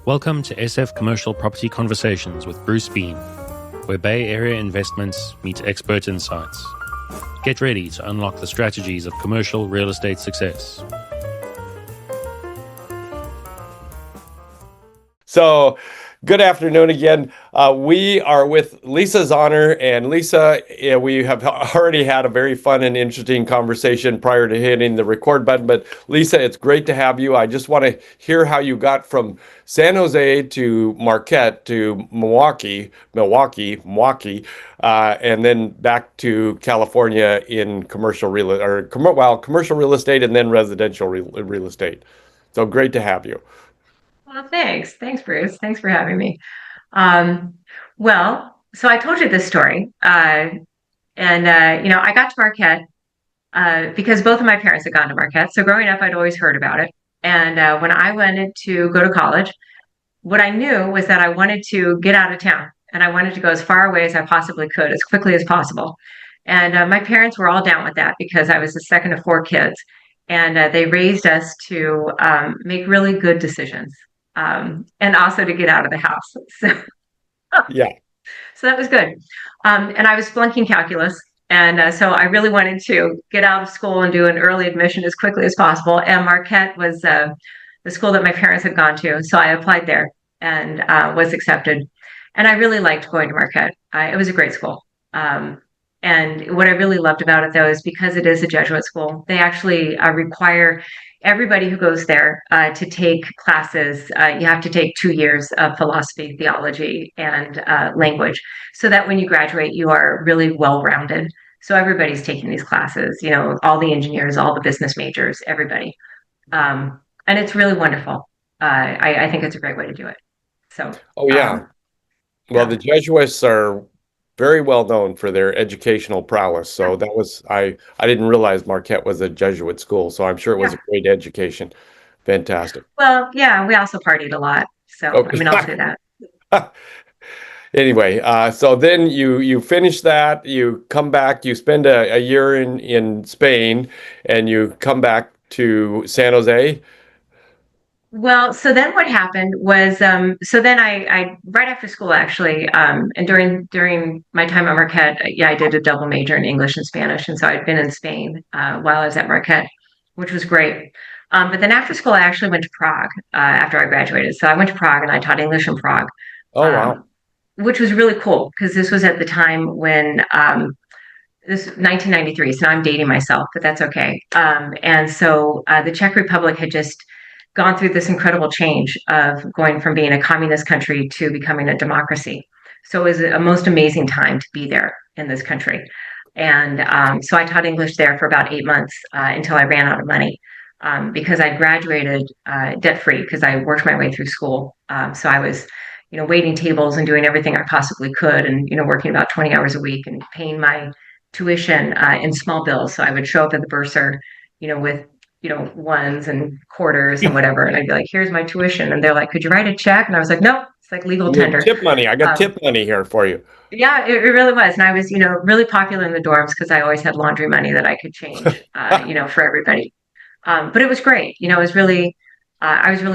Welcome to SF Commercial Property Conversations with Bruce Bean, where Bay Area investments meet expert insights. Get ready to unlock the strategies of commercial real estate success. So, good afternoon again. We are with Lisa Zahner, and Lisa, we have already had a very fun and interesting conversation prior to hitting the record button. But Lisa, it's great to have you. I just want to hear how you got from San Jose to Marquette to Milwaukee, and then back to California in commercial real estate and then residential real estate. So great to have you. Well, thanks. Thanks, Bruce. Thanks for having me. So I told you this story, I got to Marquette because both of my parents had gone to Marquette. So growing up, I'd always heard about it. And when I wanted to go to college, what I knew was that I wanted to get out of town and I wanted to go as far away as I possibly could, as quickly as possible. And my parents were all down with that because I was the second of four kids. And they raised us to make really good decisions. And also to get out of the house. Yeah. So that was good. And I was flunking calculus. And so I really wanted to get out of school and do an early admission as quickly as possible. And Marquette was the school that my parents had gone to. So I applied there and was accepted. And I really liked going to Marquette. It was a great school. And what I really loved about it, though, is because it is a Jesuit school, they actually require everybody who goes there to take classes. You have to take 2 years of philosophy, theology, and language, so that when you graduate, you are really well-rounded. So everybody's taking these classes, all the engineers, all the business majors, everybody. And it's really wonderful. I think it's a great way to do it. So. Oh, yeah. Well, the Jesuits are very well known for their educational prowess. So that was, I didn't realize Marquette was a Jesuit school. So I'm sure it was a great education. Fantastic. Well, yeah, we also partied a lot. So, Okay. I'll say that. Anyway, so then you finish that, you come back, you spend a year in Spain, and you come back to San Jose. Well, so then what happened was, so then I right after school actually, and during my time at Marquette, I did a double major in English and Spanish, and so I'd been in Spain while I was at Marquette, which was great. But then after school, I actually went to Prague after I graduated. So I went to Prague and I taught English in Prague. Oh, wow. Which was really cool because this was at the time when this 1993. So now I'm dating myself, but that's okay. And so the Czech Republic had just gone through this incredible change of going from being a communist country to becoming a democracy. So it was a most amazing time to be there in this country. And so I taught English there for about 8 months until I ran out of money because I graduated debt-free because I worked my way through school. So I was, waiting tables and doing everything I possibly could and, working about 20 hours a week and paying my tuition in small bills. So I would show up at the bursar, with ones and quarters and whatever. And I'd be like, here's my tuition. And they're like, could you write a check? And I was like, no, it's like legal tender. Tip money. I got tip money here for you. Yeah, it really was. And I was, really popular in the dorms because I always had laundry money that I could change, for everybody. But it was great. I was really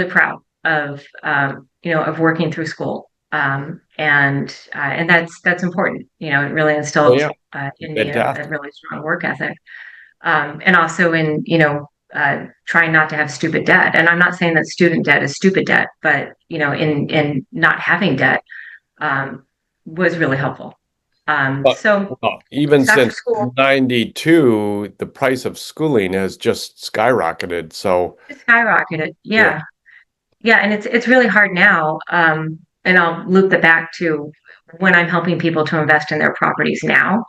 proud of, of working through school. And that's important. It really instilled in me a really strong work ethic. And also in, trying not to have stupid debt. And I'm not saying that student debt is stupid debt, but, in not having debt was really helpful. Even since 92, the price of schooling has just skyrocketed. So it's skyrocketed. Yeah. And it's really hard now. And I'll loop that back to when I'm helping people to invest in their properties now.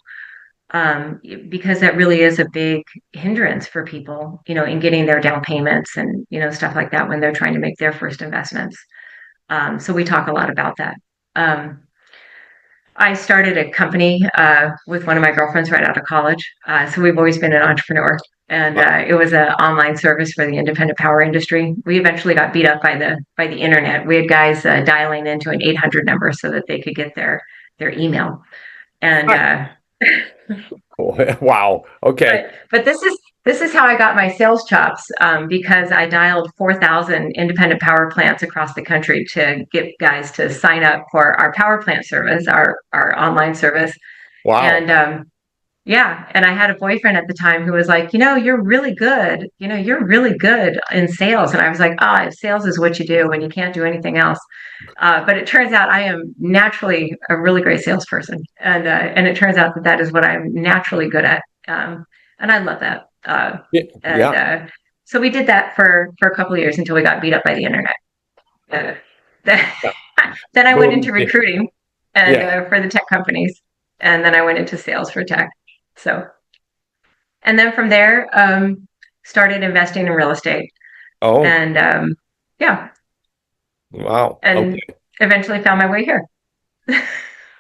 Because that really is a big hindrance for people, in getting their down payments and, stuff like that when they're trying to make their first investments. So we talk a lot about that. I started a company with one of my girlfriends right out of college. So we've always been an entrepreneur. And it was an online service for the independent power industry. We eventually got beat up by the internet. We had guys dialing into an 800 number so that they could get their email. And wow. Okay. But this this is how I got my sales chops, because I dialed 4,000 independent power plants across the country to get guys to sign up for our power plant service, our online service. Wow. And yeah, and I had a boyfriend at the time who was like, you're really good. You're really good in sales. And I was like, sales is what you do when you can't do anything else. But it turns out I am naturally a really great salesperson, and it turns out that is what I'm naturally good at, and I love that. And so we did that for a couple of years until we got beat up by the internet. Then, then I went into recruiting and for the tech companies, and then I went into sales for tech. So, and then from there, started investing in real estate. Oh, and yeah. Wow. And eventually found my way here.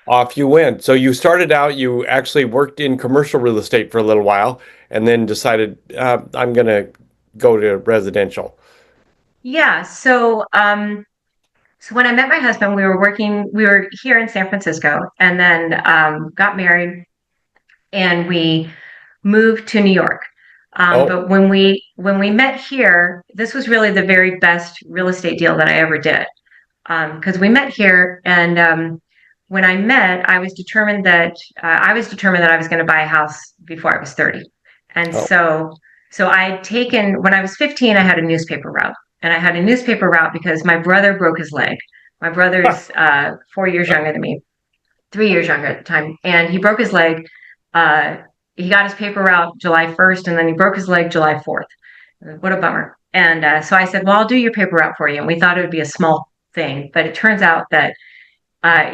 Off you went. So you started out, you actually worked in commercial real estate for a little while and then decided, I'm going to go to residential. Yeah. So when I met my husband, we were here in San Francisco, and then got married, and we moved to New York. But when we met here, this was really the very best real estate deal that I ever did. Because we met here, and when I met, I was determined that I was going to buy a house before I was 30. And so I had taken, when I was 15, I had a newspaper route. And I had a newspaper route because my brother broke his leg. My brother's 4 years younger than me, 3 years younger at the time. And he broke his leg. He got his paper route July 1st, and then he broke his leg July 4th. What a bummer. And so I said, well, I'll do your paper route for you. And we thought it would be a small thing, but it turns out that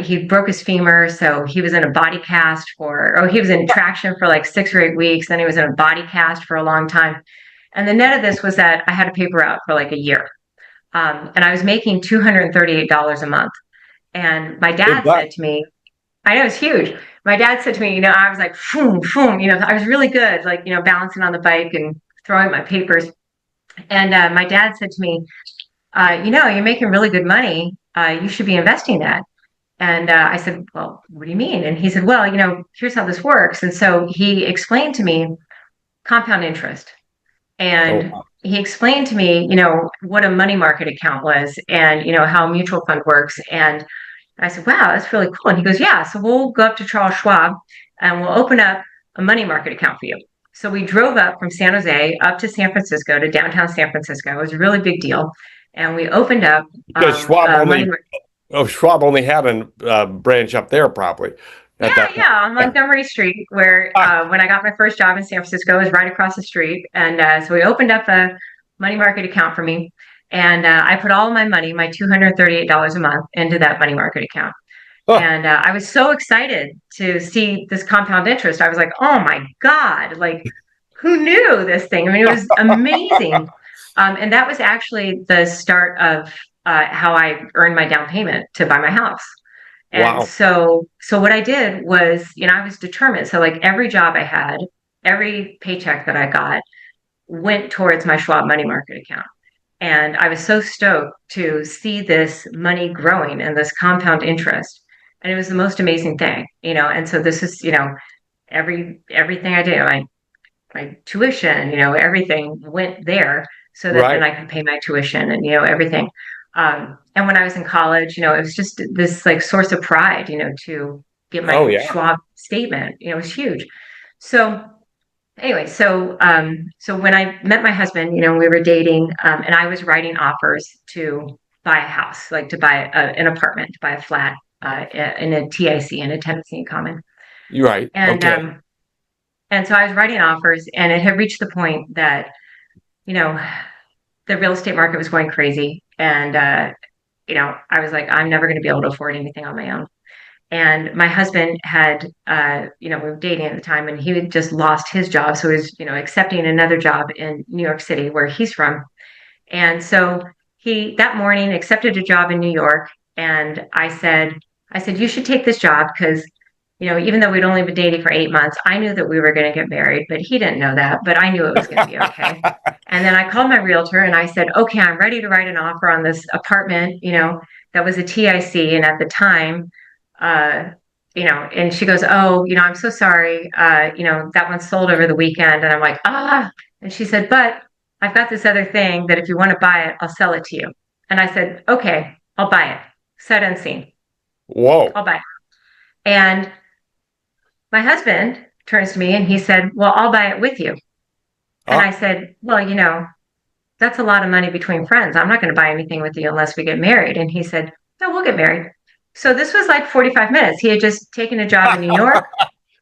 he broke his femur, so he was in a body cast he was in traction for like 6 or 8 weeks. Then he was in a body cast for a long time. And the net of this was that I had a paper out for like a year. And I was making $238 a month. And my dad said to me, I know, it's huge. My dad said to me, I was like, boom, boom, I was really good, like, balancing on the bike and throwing my papers. And my dad said to me, you're making really good money. You should be investing that. And I said, well, what do you mean? And he said, well, here's how this works. And so he explained to me compound interest. And he explained to me, what a money market account was, and, how a mutual fund works. And I said, wow, that's really cool. And he goes, yeah, so we'll go up to Charles Schwab and we'll open up a money market account for you. So we drove up from San Jose up to San Francisco, to downtown San Francisco. It was a really big deal. And we opened up Schwab only had a branch up there, probably. On Montgomery Street, where when I got my first job in San Francisco, it was right across the street. And so we opened up a money market account for me. And I put all my money, my $238 a month, into that money market account. And I was so excited to see this compound interest. I was like, oh my God, like, who knew this thing? I mean, it was amazing. And that was actually the start of how I earned my down payment to buy my house. And so what I did was, I was determined. So like every job I had, every paycheck that I got went towards my Schwab money market account. And I was so stoked to see this money growing and this compound interest. And it was the most amazing thing, and so this is, everything I did, my tuition, everything went there so that then I could pay my tuition and, everything. And when I was in college, it was just this like source of pride, to get my Schwab statement, it was huge. So anyway, so when I met my husband, we were dating, and I was writing offers to buy a house, like to buy an apartment, to buy a flat in a TIC, in a tenancy in common. You're right. And and so I was writing offers, and it had reached the point that, the real estate market was going crazy. And, I was like, I'm never going to be able to afford anything on my own. And my husband had, we were dating at the time, and he had just lost his job. So he was, accepting another job in New York City, where he's from. And so he, that morning, accepted a job in New York. And I said, you should take this job because, even though we'd only been dating for 8 months, I knew that we were going to get married, but he didn't know that, but I knew it was going to be okay. And then I called my realtor and I said, okay, I'm ready to write an offer on this apartment, that was a TIC. And at the time, and she goes, oh, I'm so sorry. That one sold over the weekend. And I'm like, And she said, but I've got this other thing that if you want to buy it, I'll sell it to you. And I said, okay, I'll buy it. Sight unseen. Whoa. I'll buy it. And my husband turns to me and he said, well, I'll buy it with you. And I said, well, that's a lot of money between friends. I'm not going to buy anything with you unless we get married. And he said, no, we'll get married. So this was like 45 minutes. He had just taken a job in New York.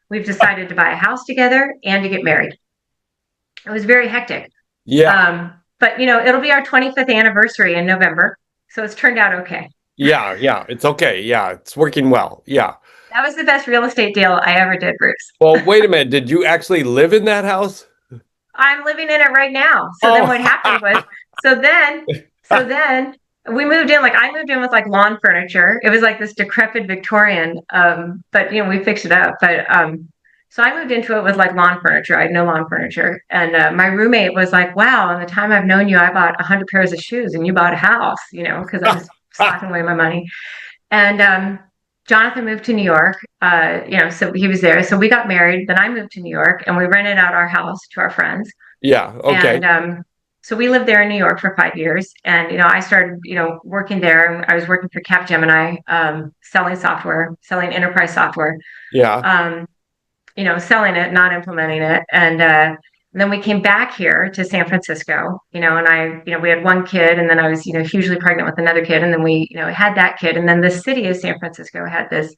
We've decided to buy a house together and to get married. It was very hectic. Yeah. But it'll be our 25th anniversary in November. So it's turned out okay. Yeah. It's okay. Yeah. It's working well. Yeah. That was the best real estate deal I ever did, Bruce. Well, wait a minute. Did you actually live in that house? I'm living in it right now. So then what happened was, so then we moved in, like I moved in with like lawn furniture. It was like this decrepit Victorian, but we fixed it up. But so I moved into it with like lawn furniture. I had no lawn furniture. And my roommate was like, wow, in the time I've known you, I bought 100 pairs of shoes and you bought a house, because I was slacking away my money. And Jonathan moved to New York, so he was there. So we got married. Then I moved to New York and we rented out our house to our friends. Yeah. Okay. And so we lived there in New York for 5 years. And, I started, working there. I was working for Capgemini, selling enterprise software. Yeah. Selling it, not implementing it. And then we came back here to San Francisco, and we had one kid, and then I was, hugely pregnant with another kid. And then we, had that kid. And then the city of San Francisco had this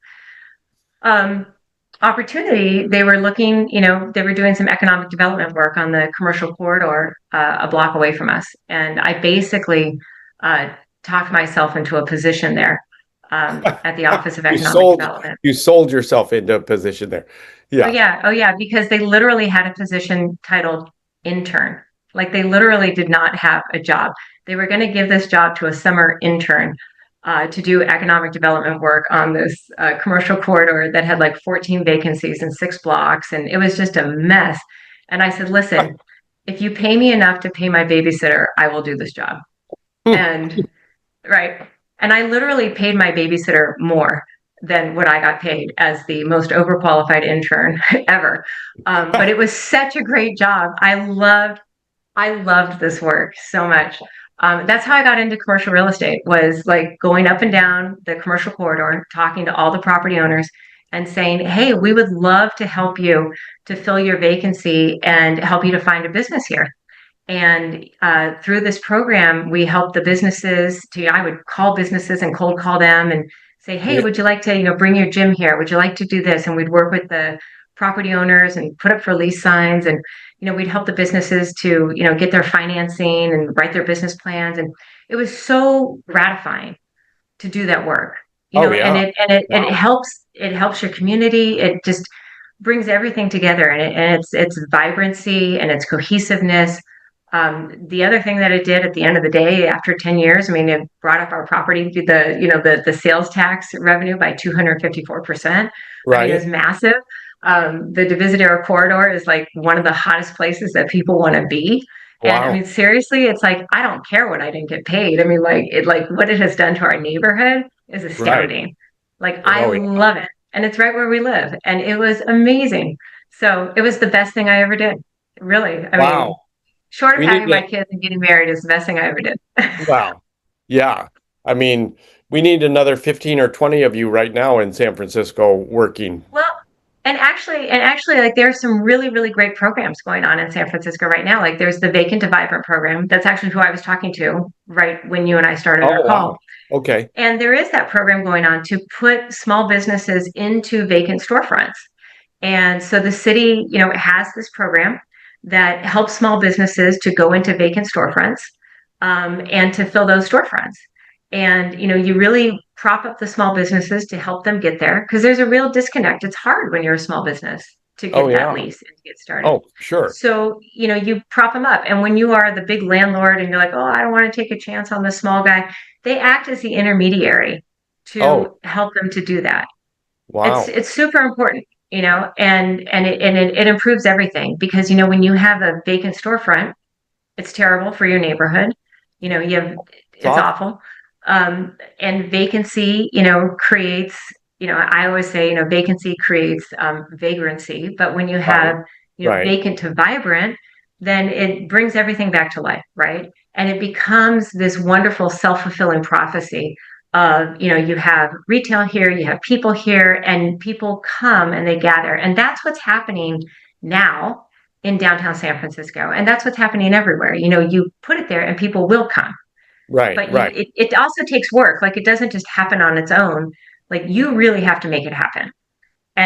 opportunity. They were looking, they were doing some economic development work on the commercial corridor a block away from us. And I basically talked myself into a position there at the Office of Economic Development. You sold yourself into a position there. Yeah. Oh yeah, because they literally had a position titled intern. Like they literally did not have a job. They were going to give this job to a summer intern to do economic development work on this commercial corridor that had like 14 vacancies in 6 blocks. And it was just a mess. And I said, listen, if you pay me enough to pay my babysitter, I will do this job. And right. And I literally paid my babysitter more than what I got paid as the most overqualified intern ever. But it was such a great job. I loved this work so much. That's how I got into commercial real estate, was like going up and down the commercial corridor, talking to all the property owners and saying, hey, we would love to help you to fill your vacancy and help you to find a business here. And through this program, we help the businesses I would call businesses and cold call them and say, hey, would you like to, bring your gym here? Would you like to do this? And we'd work with the property owners and put up for lease signs. And, we'd help the businesses to, get their financing and write their business plans. And it was so gratifying to do that work, and it helps your community. It just brings everything together, and it's vibrancy and its cohesiveness. The other thing that it did at the end of the day, after 10 years, it brought up our property, the sales tax revenue by 254%. Right. It was massive. The Divisadero corridor is like one of the hottest places that people want to be. Wow. And seriously, it's like, I don't care what I didn't get paid. What it has done to our neighborhood is astounding. Right. I love it. And it's right where we live. And it was amazing. So it was the best thing I ever did. Really. Wow. Short of having my kids and getting married is the best thing I ever did. Wow. Yeah. We need another 15 or 20 of you right now in San Francisco working. Well, and actually, like there are some really, really great programs going on in San Francisco right now. Like there's the Vacant to Vibrant program. That's actually who I was talking to right when you and I started our call. Wow. Okay. And there is that program going on to put small businesses into vacant storefronts. And so the city, has this program that helps small businesses to go into vacant storefronts and to fill those storefronts. And, you really prop up the small businesses to help them get there, because there's a real disconnect. It's hard when you're a small business to get that lease and to get started. Oh, sure. So, you prop them up. And when you are the big landlord and you're like, oh, I don't want to take a chance on the small guy, they act as the intermediary to help them to do that. Wow. It's super important, and it improves everything, because, when you have a vacant storefront, it's terrible for your neighborhood. It's awful. And vacancy, creates, I always say, vacancy creates vagrancy. But when you have, vacant to vibrant, then it brings everything back to life, right? And it becomes this wonderful self-fulfilling prophecy of, you have retail here, you have people here, and people come and they gather. And that's what's happening now in downtown San Francisco. And that's what's happening everywhere. You put it there and people will come. Right, But right. it also takes work. Like, it doesn't just happen on its own. Like, you really have to make it happen.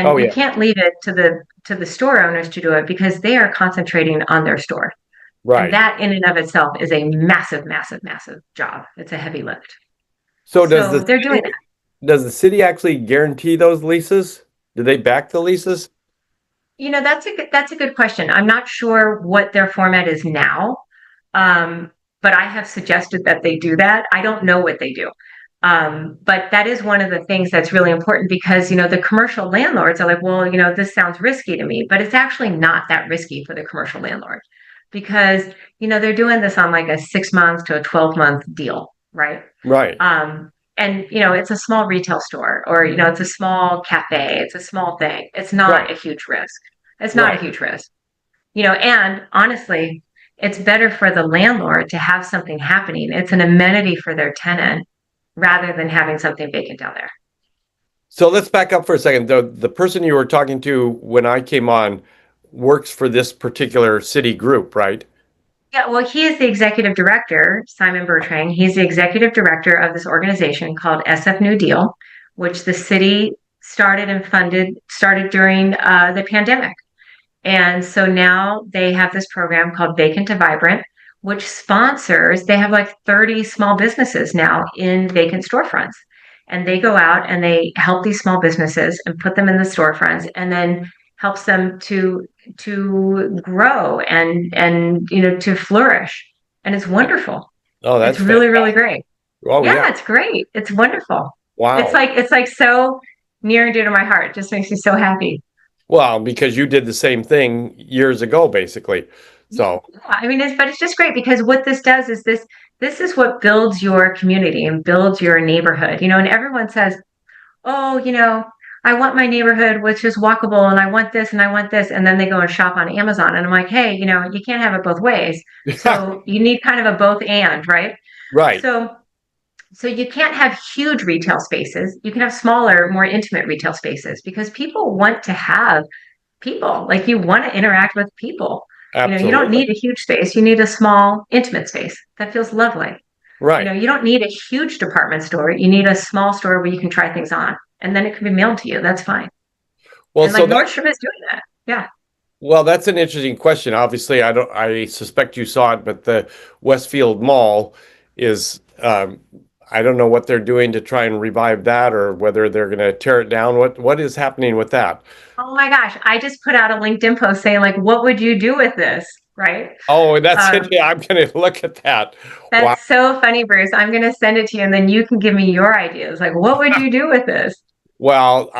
Oh And you yeah, can't leave it to the store owners to do it, because they are concentrating on their store. And right. that in and of itself is a massive, massive, massive job. It's a heavy lift. So So they're doing that. does the city actually guarantee those leases? Do they back the leases? That's a good question. I'm not sure what their format is now, but I have suggested that they do that. I don't know what they do. But that is one of the things that's really important, because, the commercial landlords are like, well, this sounds risky to me, but it's actually not that risky for the commercial landlord, because, they're doing this on like a 6 months to a 12-month deal, right? Right, And it's a small retail store, or it's a small cafe, it's a small thing. It's not right, a huge risk. It's not a right. huge risk. And honestly, it's better for the landlord to have something happening. It's an amenity for their tenant rather than having something vacant down there. So let's back up for a second. The person you were talking to when I came on works for this particular city group, right? Yeah, well, he is the executive director, Simon Bertrand. He's the executive director of this organization called SF New Deal, which the city started during the pandemic. And so now they have this program called Vacant to Vibrant, which they have like 30 small businesses now in vacant storefronts. And they go out and they help these small businesses and put them in the storefronts, and then helps them to grow and to flourish. And it's wonderful. Oh, It's that's really, really fantastic. great. Oh Yeah, yeah. it's great. It's wonderful. Wow. It's like so near and dear to my heart. It just makes me so happy. Well, because you did the same thing years ago, basically. Yeah, So, I mean, but it's just great, because what this does is this is what builds your community and builds your neighborhood. And everyone says, "Oh, I want my neighborhood which is walkable, and I want this and I want this," and then they go and shop on Amazon, and I'm like, "Hey, you can't have it both ways. So you need kind of a both and, right?" right, So you can't have huge retail spaces. You can have smaller, more intimate retail spaces, because people want to have people. Like, you want to interact with people. You don't absolutely. need a huge space. You need a small, intimate space that feels lovely. Right. You don't need a huge department store. You need a small store where you can try things on, and then it can be mailed to you. That's fine. Well, And so like that Nordstrom is doing that. Yeah. well, that's an interesting question. Obviously, I suspect you saw it, but the Westfield Mall is I don't know what they're doing to try and revive that, or whether they're going to tear it down. What is happening with that? Oh my gosh. I just put out a LinkedIn post saying, like, what would you do with this? Right. Oh, that's it. Um, Yeah, I'm going to look at that. Wow. that's so funny, Bruce. I'm going to send it to you, and then you can give me your ideas. Like, what would you do with this? Well,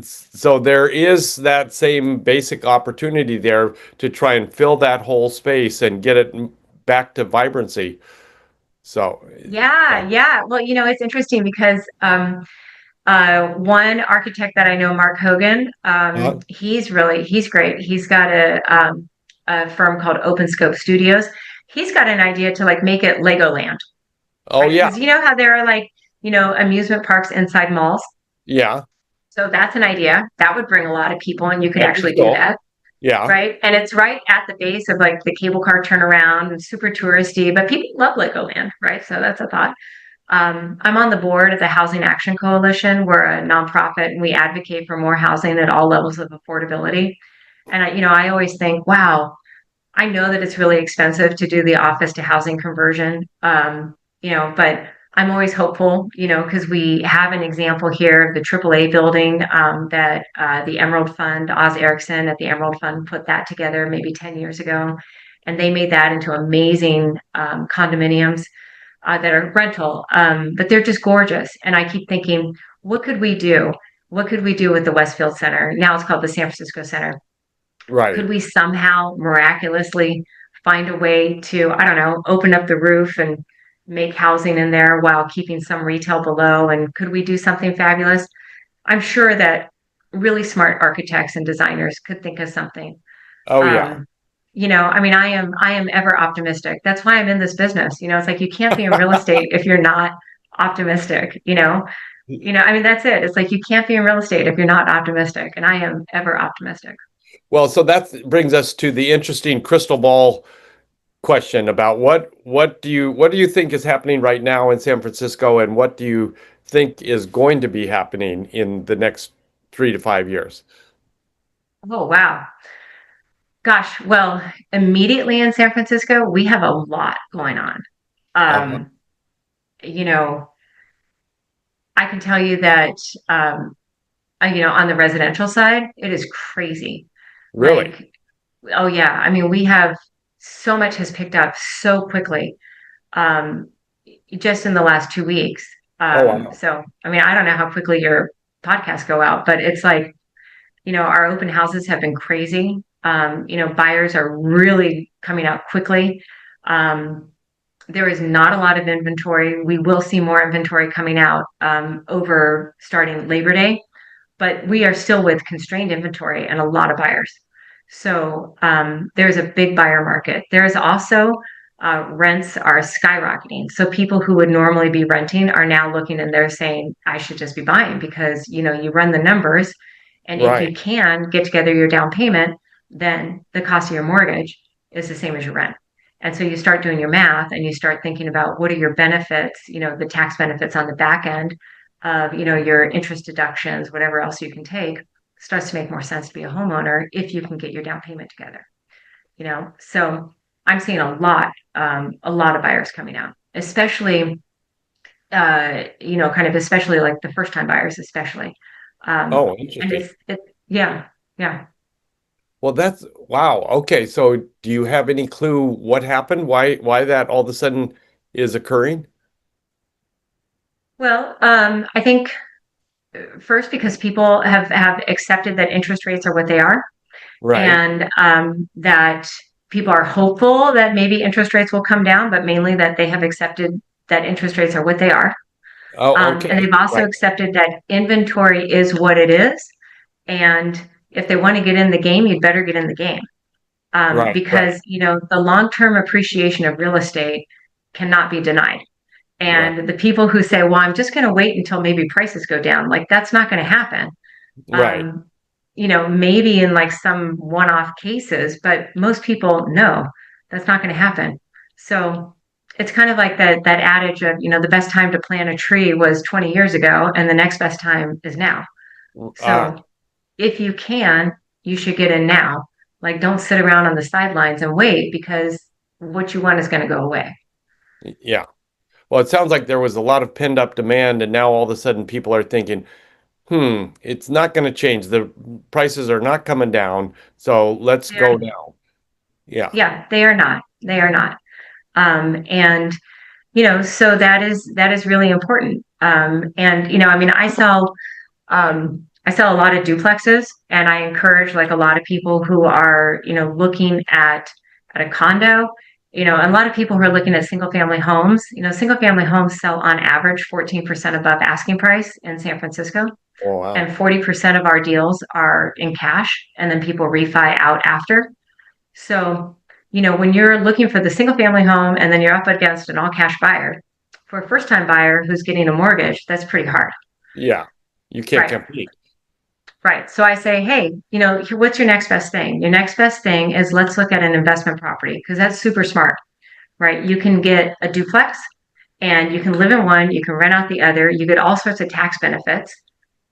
so there is that same basic opportunity there to try and fill that whole space and get it back to vibrancy. So, Yeah, yeah. Well, it's interesting, because one architect that I know, Mark Hogan, uh, he's great. He's got a firm called Open Scope Studios. He's got an idea to like make it Legoland, oh right? yeah, Because you know how there are like, amusement parks inside malls. yeah, So that's an idea that would bring a lot of people, and you could I think actually do so. that, Yeah, right? And it's right at the base of like the cable car turnaround, and super touristy, but people love Legoland, right? So that's a thought. I'm on the board of the Housing Action Coalition. We're a nonprofit, and we advocate for more housing at all levels of affordability. And I always think, wow, I know that it's really expensive to do the office to housing conversion. But I'm always hopeful, because we have an example here of the AAA building, that the Emerald Fund, Oz Erickson at the Emerald Fund put that together maybe 10 years ago. And they made that into amazing condominiums that are rental, but they're just gorgeous. And I keep thinking, what could we do? What could we do with the Westfield Center? Now it's called the San Francisco Center. right. Could we somehow miraculously find a way to, I don't know, open up the roof and make housing in there while keeping some retail below? And could we do something fabulous? I'm sure that really smart architects and designers could think of something. Oh yeah. Um, I mean, I am ever optimistic. That's why I'm in this business. It's like you can't be in real estate if you're not optimistic, I mean, that's it. It's like you can't be in real estate if you're not optimistic, and I am ever optimistic. Well, so that brings us to the interesting crystal ball question about what do you think is happening right now in San Francisco, and what do you think is going to be happening in the next 3 to 5 years? Oh, wow. Gosh, well, immediately in San Francisco, we have a lot going on. Uh-huh. Um, you know, I can tell you that, um, on the residential side, it is crazy. Really? Like, oh yeah, I mean, we have so much has picked up so quickly, um, just in the last 2 weeks. Oh, wow. So, I mean, I don't know how quickly your podcasts go out, but it's like, our open houses have been crazy. Buyers are really coming out quickly. Um, there is not a lot of inventory. We will see more inventory coming out over starting Labor Day, but we are still with constrained inventory and a lot of buyers. So there's a big buyer market. There's also rents are skyrocketing. So people who would normally be renting are now looking and they're saying, I should just be buying because, you run the numbers. And if Right. you can get together your down payment, then the cost of your mortgage is the same as your rent. And so you start doing your math and you start thinking about what are your benefits, the tax benefits on the back end of, your interest deductions, whatever else you can take, starts to make more sense to be a homeowner if you can get your down payment together. So I'm seeing a lot of buyers coming out, especially, kind of especially like the first time buyers, especially. Oh, And interesting. yeah, yeah. Well, that's wow. Okay, so do you have any clue what happened? Why that all of a sudden is occurring? Well, I think first because people have accepted that interest rates are what they are, Right. and that people are hopeful that maybe interest rates will come down, but mainly that they have accepted that interest rates are what they are. Oh, And okay. they've also Right. accepted that inventory is what it is. And if they want to get in the game, you'd better get in the game. Right. Right. Because, the long-term appreciation of real estate cannot be denied. Right. And the people who say, well, I'm just going to wait until maybe prices go down, like that's not going to happen. Right. Um, maybe in like some one-off cases, but most people know that's not going to happen. So it's kind of like that adage of, the best time to plant a tree was 20 years ago, and the next best time is now. Ah, So if you can, you should get in now. Like, don't sit around on the sidelines and wait because what you want is going to go away. yeah. Well, it sounds like there was a lot of pent up demand, and now all of a sudden people are thinking, it's not going to change. The prices are not coming down, so let's go They're, now. Yeah. yeah, they are not. They are not. And so that is really important. And I mean, I sell a lot of duplexes, and I encourage like a lot of people who are looking at a condo. A lot of people who are looking at single family homes. Single family homes sell on average 14% above asking price in San Francisco, Oh, wow. and 40% of our deals are in cash, and then people refi out after. So, when you're looking for the single family home and then you're up against an all cash buyer, for a first time buyer who's getting a mortgage, that's pretty hard. Yeah. You can't Right. compete. Right. So I say, hey, what's your next best thing? Your next best thing is let's look at an investment property because that's super smart, right? You can get a duplex and you can live in one, you can rent out the other, you get all sorts of tax benefits,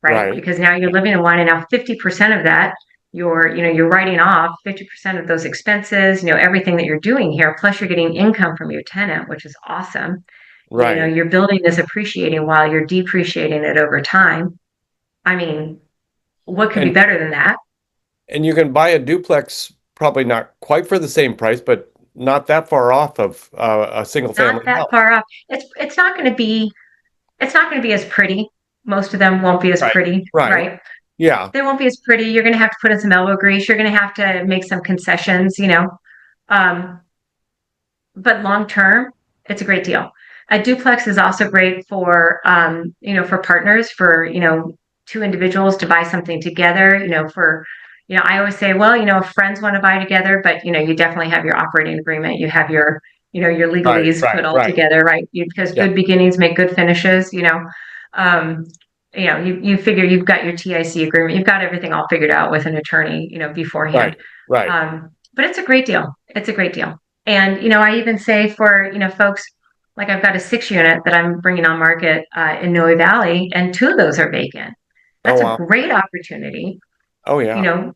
right? Right. Because now you're living in one and now 50% of that you're writing off 50% of those expenses, everything that you're doing here, plus you're getting income from your tenant, which is awesome. Right. You're building this appreciating while you're depreciating it over time. I mean, what could be And better than that? and you can buy a duplex probably not quite for the same price, but not that far off of a single Not family that house. far off. It's not going to be as pretty. Most of them won't be as Right. pretty, Right. right? Yeah. They won't be as pretty. You're going to have to put in some elbow grease. You're going to have to make some concessions, Um, but long term, it's a great deal. A duplex is also great for for partners, for two individuals to buy something together, for I always say, well, if friends want to buy together, but you definitely have your operating agreement, you have your Right, legalese put right, all right. together, right? Because Yeah, good beginnings make good finishes. Um, you figure you've got your TIC agreement, you've got everything all figured out with an attorney, beforehand. right, right. But it's a great deal. It's a great deal. And I even say for folks, like I've got a 6 unit that I'm bringing on market in Noe Valley, and 2 of those are vacant. Oh That's a wow. great opportunity, Oh you yeah. know,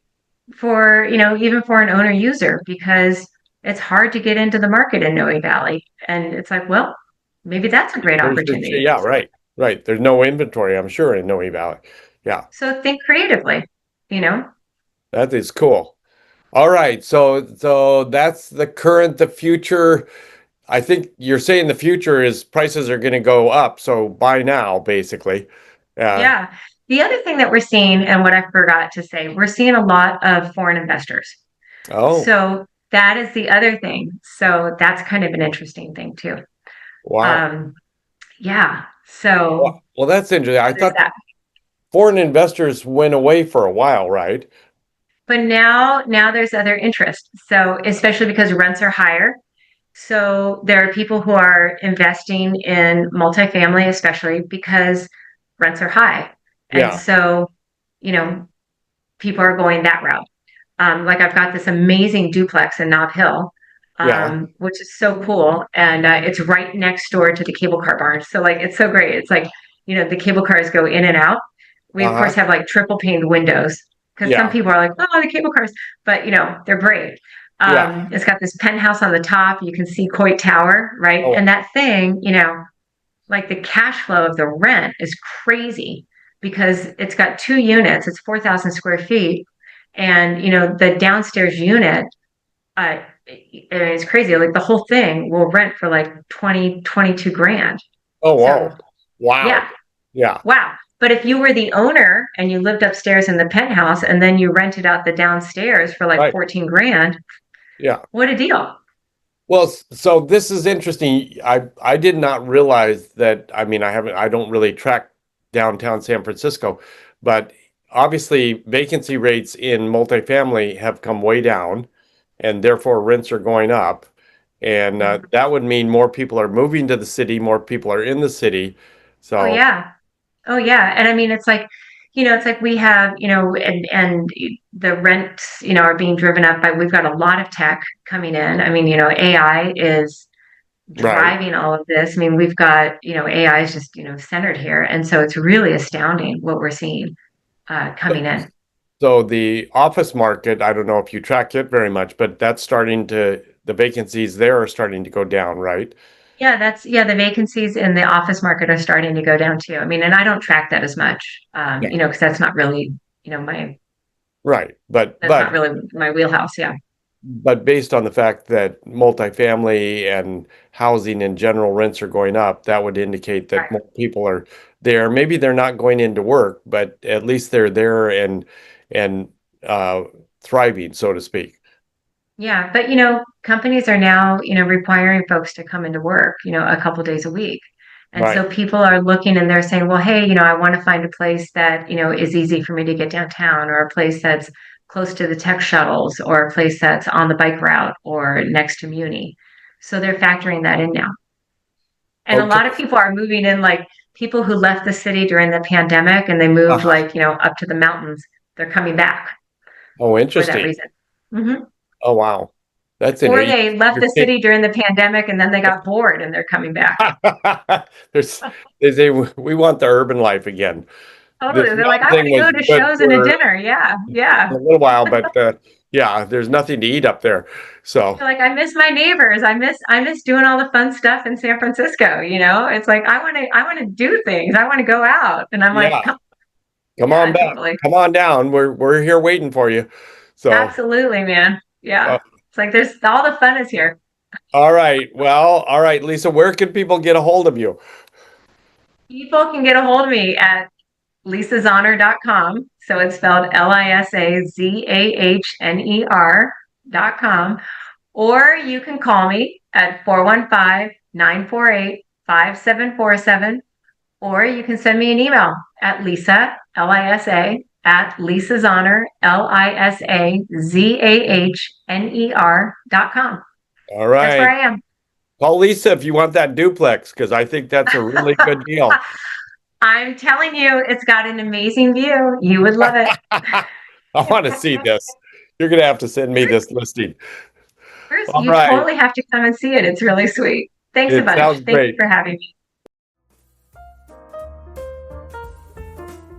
for even for an owner user, because it's hard to get into the market in Noe Valley, and it's like, well, maybe that's a great opportunity. Yeah, right, right. There's no inventory, I'm sure, in Noe Valley. Yeah, So think creatively, you know. that is cool. All right, so that's the future. I think you're saying the future is prices are going to go up, so buy now, basically. Uh, Yeah. The other thing that we're seeing, and what I forgot to say, we're seeing a lot of foreign investors. oh, So that is the other thing. So that's kind of an interesting thing too. wow. Um, yeah. So Well, that's interesting. I there's thought that. foreign investors went away for a while, right? But now there's other interest. So especially because rents are higher. So there are people who are investing in multifamily, especially because rents are high. And Yeah, so, you know, people are going that route. Like I've got this amazing duplex in Nob Hill, yeah, which is so cool, and it's right next door to the cable car barn. So like it's so great. It's like the cable cars go in and out. We of uh-huh, course have like triple paned windows because some yeah, people are like, oh, the cable cars, but they're great. yeah. It's got this penthouse on the top. You can see Coit Tower, right? Oh, And that thing, like the cash flow of the rent is crazy because it's got 2 units. It's 4,000 square feet, and the downstairs unit, it's crazy. Like the whole thing will rent for like 22 grand. oh, So whoa, wow, yeah, yeah, wow. But if you were the owner and you lived upstairs in the penthouse and then you rented out the downstairs for like right, 14 grand, yeah. what a deal. Well, so this is interesting. I did not realize that. I mean, I don't really track downtown San Francisco, but obviously vacancy rates in multifamily have come way down, and therefore rents are going up. And that would mean more people are moving to the city, more people are in the city. Oh So, yeah. Oh yeah. And I mean it's like we have, and the rents, are being driven up by, we've got a lot of tech coming in. I mean, AI is right. driving all of this. I mean, we've got, AI is just, centered here. And so it's really astounding what we're seeing coming in. So the office market, I don't know if you track it very much, but the vacancies there are starting to go down, right? Yeah, the vacancies in the office market are starting to go down too. I mean, and I don't track that as much, because that's not really, Right. that's not really my wheelhouse. Yeah. But based on the fact that multifamily and housing in general rents are going up, that would indicate that Right. more people are there. Maybe they're not going into work, but at least they're there and uh thriving, so to speak. Yeah, but companies are now, requiring folks to come into work, a couple days a week. And Right. so people are looking and they're saying, well, hey, I want to find a place that, is easy for me to get downtown, or a place that's close to the tech shuttles, or a place that's on the bike route or next to Muni. So they're factoring that in now. And a Okay. lot of people are moving in, like people who left the city during the pandemic and they moved Uh-huh. like, up to the mountains. They're coming back Oh, for that interesting. reason. Mhm. Oh, wow. That's Or interesting. they left You're the city during the pandemic and then they got bored and they're coming back. There's, they say we want the urban life again. This Totally. They're like, mountain I want thing to go was to good shows and a for dinner. Yeah. a Yeah. little while, but yeah, there's nothing to eat up there. So They're like, I miss my neighbors. I miss doing all the fun stuff in San Francisco. It's like I want to do things. I want to go out. And I'm like, yeah, come on yeah, back, totally. come on down. We're here waiting for you. So Absolutely, man. uh, Yeah. It's like there's all the fun is here. all right, well, all right, Lisa, where can people get a hold of you? People can get a hold of me at lisazahner.com. So it's spelled lisazahner.com. Or you can call me at 415-948-5747. Or you can send me an email at Lisa, Lisa, at Lisa Zahner, LISAZAHNER.com. All right. That's where I am. Call Lisa if you want that duplex, because I think that's a really good deal. I'm telling you, it's got an amazing view. You would love it. I want to see this. You're going to have to send me this listing. Bruce, All you right. totally have to come and see it. It's really sweet. Thanks a bunch. Sounds Thank great. you for having me.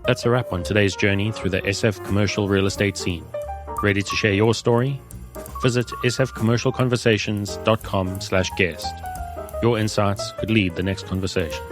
That's a wrap on today's journey through the SF commercial real estate scene. Ready to share your story? Visit sfcommercialconversations.com/guest. Your insights could lead the next conversation.